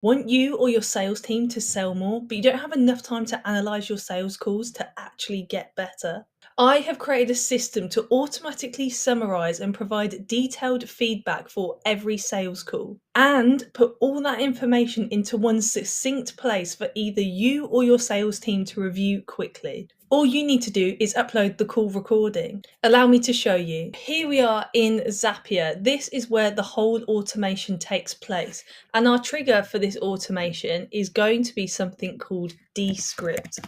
Want you or your sales team to sell more, but you don't have enough time to analyze your sales calls to actually get better? I have created a system to automatically summarize and provide detailed feedback for every sales call and put all that information into one succinct place for either you or your sales team to review quickly. All you need to do is upload the call recording. Allow me to show you. Here we are in Zapier. This is where the whole automation takes place. And our trigger for this automation is going to be something called Descript.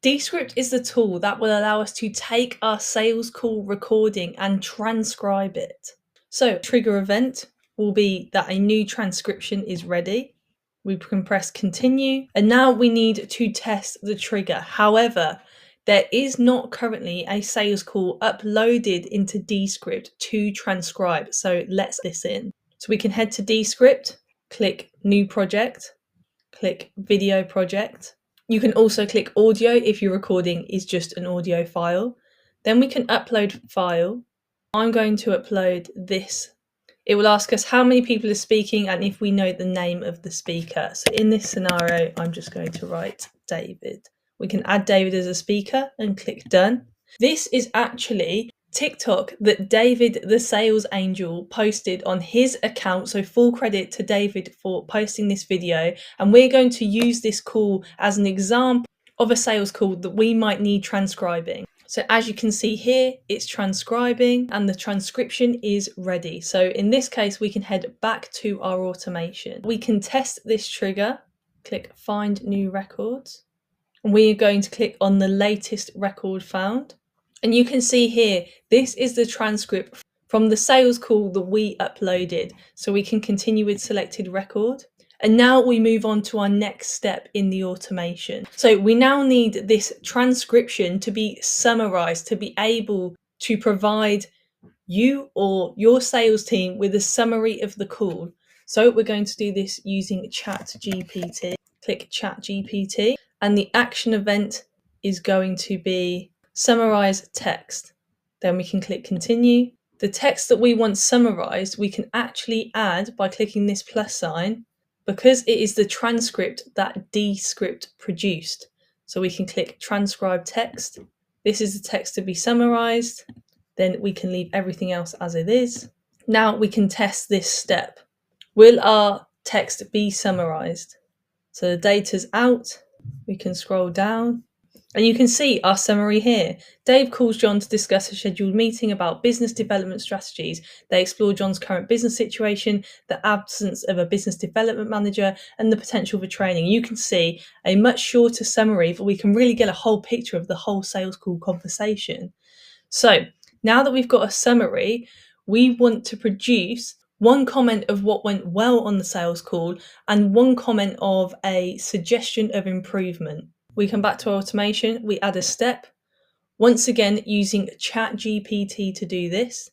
Descript is the tool that will allow us to take our sales call recording and transcribe it. So, trigger event will be that a new transcription is ready. We can press continue, and now we need to test the trigger. However, there is not currently a sales call uploaded into Descript to transcribe. So let's this in. So we can head to Descript, click new project, click video project. You can also click audio if your recording is just an audio file. Then we can upload file. I'm going to upload this. It will ask us how many people are speaking and if we know the name of the speaker. So in this scenario, I'm just going to write David. We can add David as a speaker and click done. This is actually TikTok that David, the sales angel, posted on his account. So full credit to David for posting this video. And we're going to use this call as an example of a sales call that we might need transcribing. So as you can see here, it's transcribing and the transcription is ready. So in this case, we can head back to our automation. We can test this trigger, click find new records. And we are going to click on the latest record found. And you can see here, this is the transcript from the sales call that we uploaded. So we can continue with selected record. And now we move on to our next step in the automation. So we now need this transcription to be summarized, to be able to provide you or your sales team with a summary of the call. So we're going to do this using ChatGPT. Click ChatGPT, and the action event is going to be summarize text. Then we can click continue. The text that we want summarized, we can actually add by clicking this plus sign, because it is the transcript that Descript produced. So we can click transcribe text. This is the text to be summarized. Then we can leave everything else as it is. Now we can test this step. Will our text be summarized? So the data's out. We can scroll down. And you can see our summary here. Dave calls John to discuss a scheduled meeting about business development strategies. They explore John's current business situation, the absence of a business development manager, and the potential for training. You can see a much shorter summary, but we can really get a whole picture of the whole sales call conversation. So now that we've got a summary, we want to produce one comment of what went well on the sales call and one comment of a suggestion of improvement. We come back to our automation, we add a step, once again using ChatGPT to do this.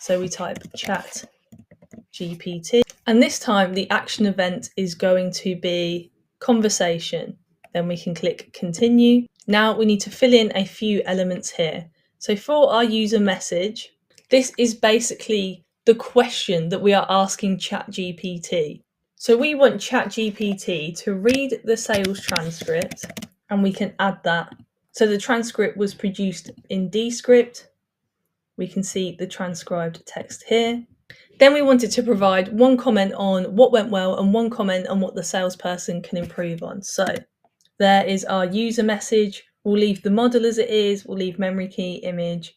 So we type ChatGPT, and this time the action event is going to be conversation. Then we can click continue. Now we need to fill in a few elements here. So for our user message, this is basically the question that we are asking ChatGPT. So we want ChatGPT to read the sales transcript, and we can add that. So the transcript was produced in Descript. We can see the transcribed text here. Then we wanted to provide one comment on what went well and one comment on what the salesperson can improve on. So there is our user message. We'll leave the model as it is. We'll leave memory key, image,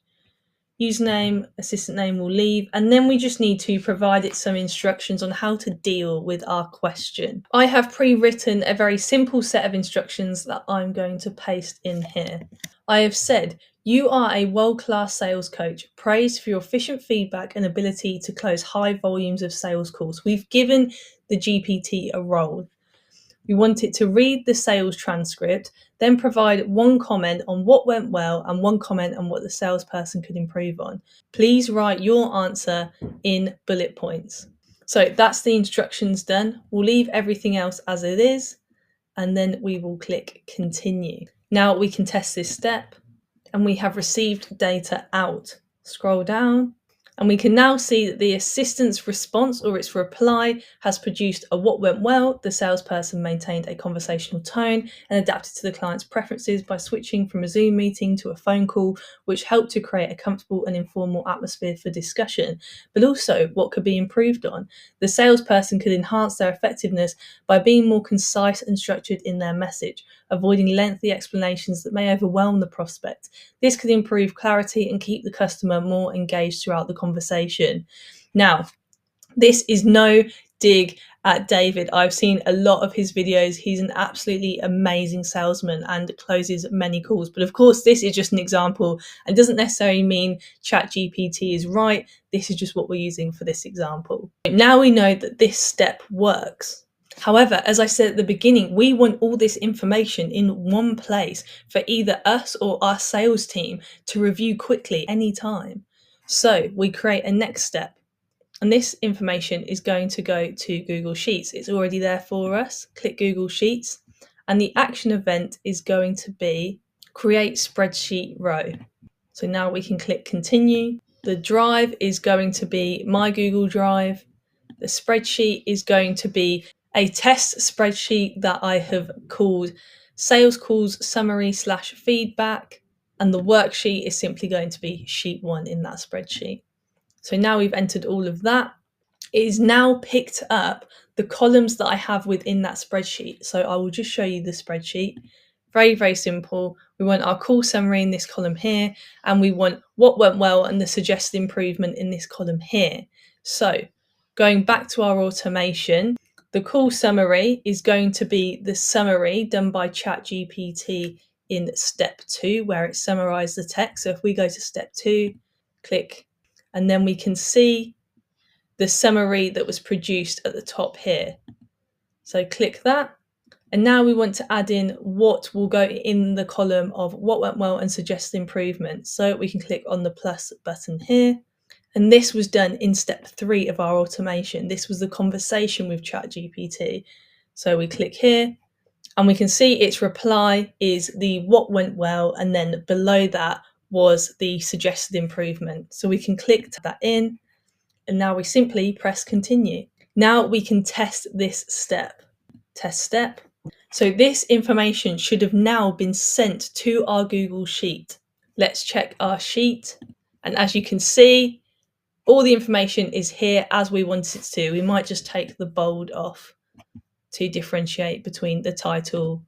username, assistant name will leave, and then we just need to provide it some instructions on how to deal with our question. I have pre-written a very simple set of instructions that I'm going to paste in here. I have said, you are a world-class sales coach, praised for your efficient feedback and ability to close high volumes of sales calls. We've given the GPT a role. We want it to read the sales transcript, then provide one comment on what went well and one comment on what the salesperson could improve on. Please write your answer in bullet points. So that's the instructions done. We'll leave everything else as it is, and then we will click continue. Now we can test this step, and we have received data out. Scroll down, And we can now see that the assistant's response or its reply has produced a what went well. The salesperson maintained a conversational tone and adapted to the client's preferences by switching from a Zoom meeting to a phone call, which helped to create a comfortable and informal atmosphere for discussion. But also, what could be improved on? The salesperson could enhance their effectiveness by being more concise and structured in their message, avoiding lengthy explanations that may overwhelm the prospect. This could improve clarity and keep the customer more engaged throughout the conversation. Now, this is no dig at David. I've seen a lot of his videos. He's an absolutely amazing salesman and closes many calls. But of course, this is just an example and doesn't necessarily mean ChatGPT is right. This is just what we're using for this example. Now we know that this step works. However, as I said at the beginning, we want all this information in one place for either us or our sales team to review quickly anytime. So we create a next step. And this information is going to go to Google Sheets. It's already there for us. Click Google Sheets. And the action event is going to be create spreadsheet row. So now we can click continue. The drive is going to be my Google Drive. The spreadsheet is going to be a test spreadsheet that I have called sales calls summary/feedback. And the worksheet is simply going to be sheet 1 in that spreadsheet. So now we've entered all of that. It is now picked up the columns that I have within that spreadsheet. So I will just show you the spreadsheet. Very, very simple. We want our call summary in this column here, and we want what went well and the suggested improvement in this column here. So going back to our automation, the call summary is going to be the summary done by ChatGPT in step 2, where it summarized the text. So if we go to step 2, click, and then we can see the summary that was produced at the top here. So click that. And now we want to add in what will go in the column of what went well and suggested improvement. So we can click on the plus button here. And this was done in step 3 of our automation. This was the conversation with ChatGPT. So we click here and we can see its reply is the what went well, and then below that was the suggested improvement. So we can click that in, and now we simply press continue. Now we can test this step. Test step. So this information should have now been sent to our Google Sheet. Let's check our sheet. And as you can see, all the information is here as we want it to. We might just take the bold off to differentiate between the title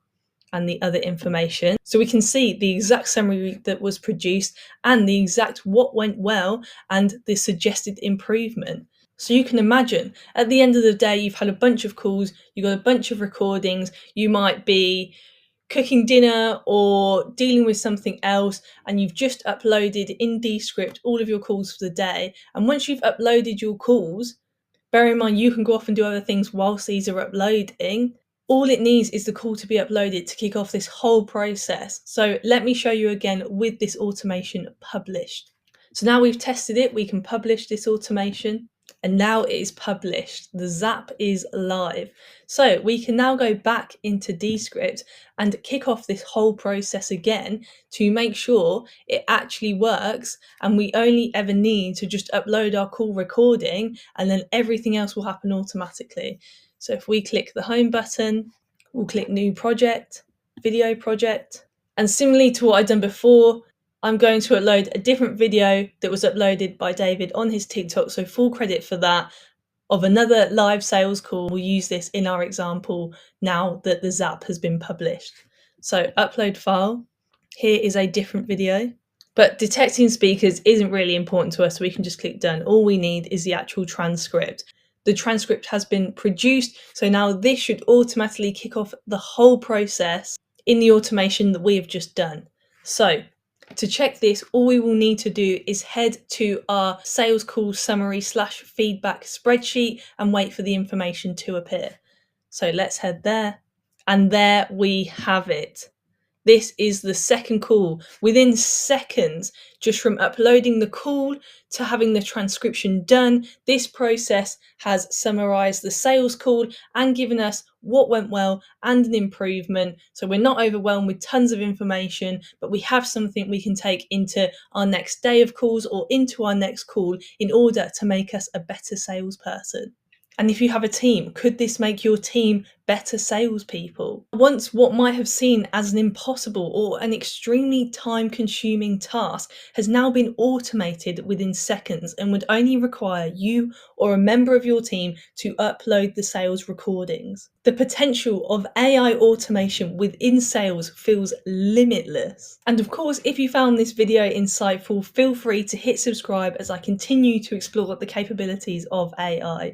and the other information. So we can see the exact summary that was produced and the exact what went well and the suggested improvement. So you can imagine at the end of the day, you've had a bunch of calls, you've got a bunch of recordings, you might be cooking dinner or dealing with something else, and you've just uploaded in Descript all of your calls for the day. And once you've uploaded your calls, bear in mind you can go off and do other things whilst these are uploading. All it needs is the call to be uploaded to kick off this whole process. So let me show you again with this automation published. So now we've tested it, we can publish this automation. And now it is published. The Zap is live. So we can now go back into Descript and kick off this whole process again to make sure it actually works, and we only ever need to just upload our call recording and then everything else will happen automatically. So if we click the home button, we'll click new project, video project. And similarly to what I've done before, I'm going to upload a different video that was uploaded by David on his TikTok, so full credit for that, of another live sales call. We'll use this in our example now that the Zap has been published. So upload file, here is a different video, but detecting speakers isn't really important to us, so we can just click done. All we need is the actual transcript. The transcript has been produced, so now this should automatically kick off the whole process in the automation that we have just done. So to check this, all we will need to do is head to our sales call summary/feedback spreadsheet and wait for the information to appear. So let's head there. And there we have it. This is the second call. Within seconds, just from uploading the call to having the transcription done, this process has summarized the sales call and given us what went well and an improvement. So we're not overwhelmed with tons of information, but we have something we can take into our next day of calls or into our next call in order to make us a better salesperson. And if you have a team, could this make your team better salespeople? Once what might have seemed as an impossible or an extremely time-consuming task has now been automated within seconds and would only require you or a member of your team to upload the sales recordings. The potential of AI automation within sales feels limitless. And of course, if you found this video insightful, feel free to hit subscribe as I continue to explore the capabilities of AI.